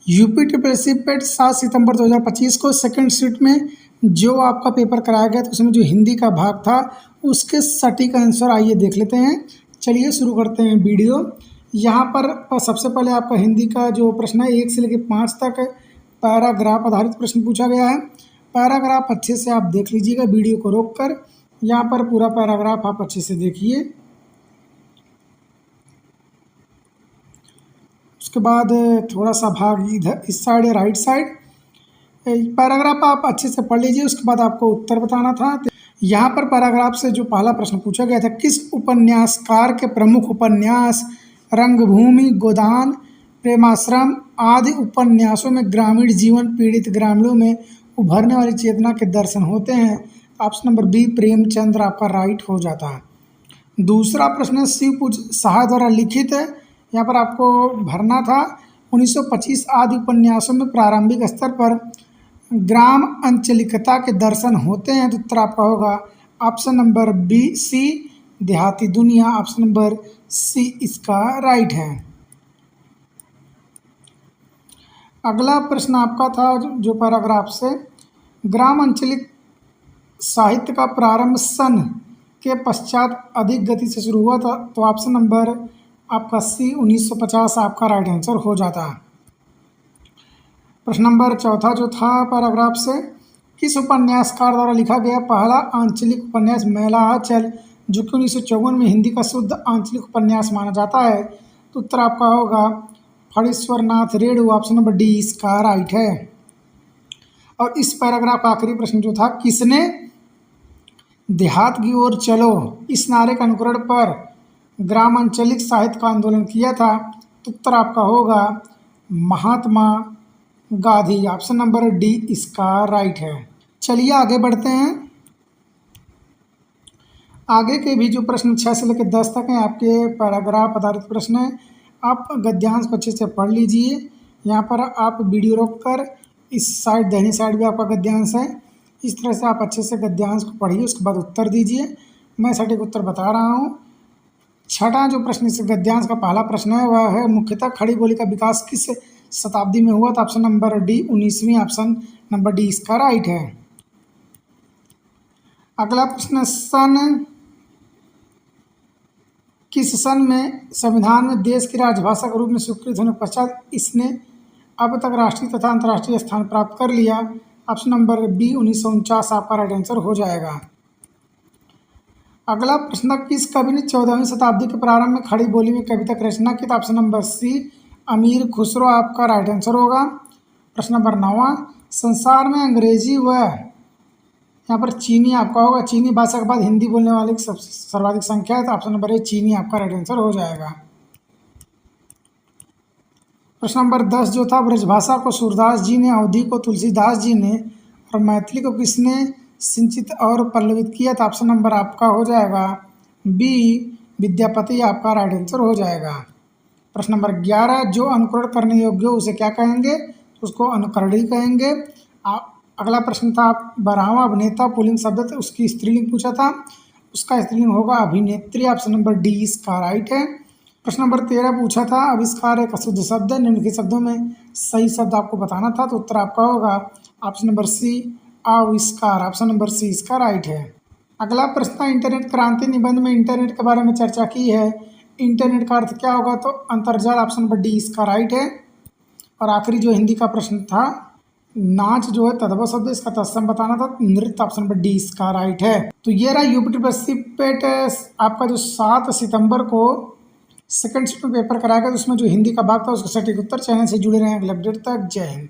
UP triple पेट 7 सितंबर 2025 को second shift में जो आपका पेपर कराया गया था उसमें जो हिंदी का भाग था उसके सटीक आंसर आइए देख लेते हैं। चलिए शुरू करते हैं वीडियो। यहाँ पर सबसे पहले आपका हिंदी का जो प्रश्न है 1 से लेकर 5 तक पैराग्राफ आधारित प्रश्न पूछा गया है। पैराग्राफ अच्छे से आप देख लीजिएगा वीडियो को रोक कर। यहाँ पर पूरा पैराग्राफ आप अच्छे से देखिए। उसके बाद थोड़ा सा भाग इधर इस साइड या राइट साइड पैराग्राफ आप अच्छे से पढ़ लीजिए। उसके बाद आपको उत्तर बताना था। यहाँ पर पैराग्राफ से जो पहला प्रश्न पूछा गया था, किस उपन्यासकार के प्रमुख उपन्यास रंगभूमि, गोदान, प्रेमाश्रम आदि उपन्यासों में ग्रामीण जीवन, पीड़ित ग्रामीणों में उभरने वाली चेतना के दर्शन होते हैं? ऑप्शन नंबर बी प्रेमचंद्र आपका राइट हो जाता है। दूसरा प्रश्न शिव साहा द्वारा लिखित है, यहाँ पर आपको भरना था 1925 आदि उपन्यासों में प्रारंभिक स्तर पर ग्राम अंचलिकता के दर्शन होते हैं। तो उत्तर आपका होगा ऑप्शन नंबर बी सी देहाती दुनिया। ऑप्शन नंबर सी इसका राइट है। अगला प्रश्न आपका था जो पैराग्राफ से ग्राम अंचलिक साहित्य का प्रारंभ सन के पश्चात अधिक गति से शुरू हुआ था। तो ऑप्शन नंबर आपका सी 1950 आपका राइट आंसर हो जाता है। प्रश्न नंबर चौथा जो था पैराग्राफ से, किस उपन्यासकार द्वारा लिखा गया पहला आंचलिक उपन्यास मैला आंचल, जो कि 1954 में हिंदी का शुद्ध आंचलिक उपन्यास माना जाता है? तो उत्तर आपका होगा Phanishwarnath Renu. Option number D इसका राइट है। और इस पैराग्राफ का आखिरी प्रश्न जो था, किसने देहात की ओर चलो इस नारे का अनुकरण पर ग्रामांचलिक साहित्य का आंदोलन किया था? तो उत्तर आपका होगा Mahatma Gandhi. Option number D इसका राइट है। चलिए आगे बढ़ते हैं। आगे के भी जो प्रश्न 6 से लेकर 10 तक हैं आपके पैराग्राफ आधारित प्रश्न हैं। आप गद्यांश को अच्छे से पढ़ लीजिए। यहाँ पर आप वीडियो रोक कर इस साइड दाहिनी साइड भी आपका गद्यांश है। इस तरह से आप अच्छे से गद्यांश को पढ़िए, उसके बाद उत्तर दीजिए। मैं सटीक उत्तर बता रहा हूँ। छठा जो प्रश्न इस गद्यांश का पहला प्रश्न है वह है मुख्यतः खड़ी बोली का विकास किस शताब्दी में हुआ? था ऑप्शन नंबर डी 19वीं। ऑप्शन नंबर डी इसका राइट है। अगला प्रश्न किस सन में संविधान में देश की राजभाषा के रूप में स्वीकृत होने के पश्चात इसने अब तक राष्ट्रीय तथा अंतर्राष्ट्रीय स्थान प्राप्त कर लिया? ऑप्शन नंबर बी 1949 आपका राइट आंसर हो जाएगा। अगला प्रश्न, किस कवि ने 14वीं शताब्दी के प्रारंभ में खड़ी बोली में कविता की रचना की? ऑप्शन नंबर सी अमीर खुसरो आपका राइट आंसर होगा। प्रश्न नंबर 9, संसार में अंग्रेजी व यहाँ पर चीनी आपका होगा। चीनी भाषा के बाद हिंदी बोलने वाले की सबसे सर्वाधिक संख्या है। तो ऑप्शन नंबर ए चीनी आपका राइट आंसर हो जाएगा। प्रश्न नंबर 10 जो था, ब्रजभाषा को सूरदास जी ने, अवधी को तुलसीदास जी ने और मैथिली को किसने सिंचित और पल्लवित किया? था ऑप्शन नंबर आपका हो जाएगा बी विद्यापति आपका राइट आंसर हो जाएगा। प्रश्न नंबर 11, जो अनुकरण करने योग्य हो उसे क्या कहेंगे? उसको अनुकरणी कहेंगे। अगला प्रश्न था 12वां, अभिनेता पुल्लिंग शब्द था, उसकी स्त्रीलिंग पूछा था, उसका स्त्रीलिंग होगा अभिनेत्री। ऑप्शन नंबर डी इसका राइट है। प्रश्न नंबर 13 पूछा था आविष्कार एक अशुद्ध शब्द है, निम्नलिखित शब्दों में सही शब्द आपको बताना था। तो उत्तर आपका होगा ऑप्शन नंबर सी आविष्कार। ऑप्शन नंबर सी इसका राइट है। अगला प्रश्न, इंटरनेट क्रांति निबंध में इंटरनेट के बारे में चर्चा की है, इंटरनेट का अर्थ क्या होगा? तो अंतर्जाल। ऑप्शन नंबर डी इसका राइट है। और आखिरी जो हिंदी का प्रश्न था, नाच जो है तद्भव शब्द, इसका तत्सम बताना था, नृत्य। ऑप्शन नंबर डी इसका राइट है। तो ये रहा यूपी ट्रिपल पेट आपका जो 7 सितंबर को सेकंड शिफ्ट में पेपर कराया गया, उसमें जो हिंदी का भाग था उसका सटीक उत्तर। चैनल से जुड़े रहें अगले अपडेट तक। जय हिंद।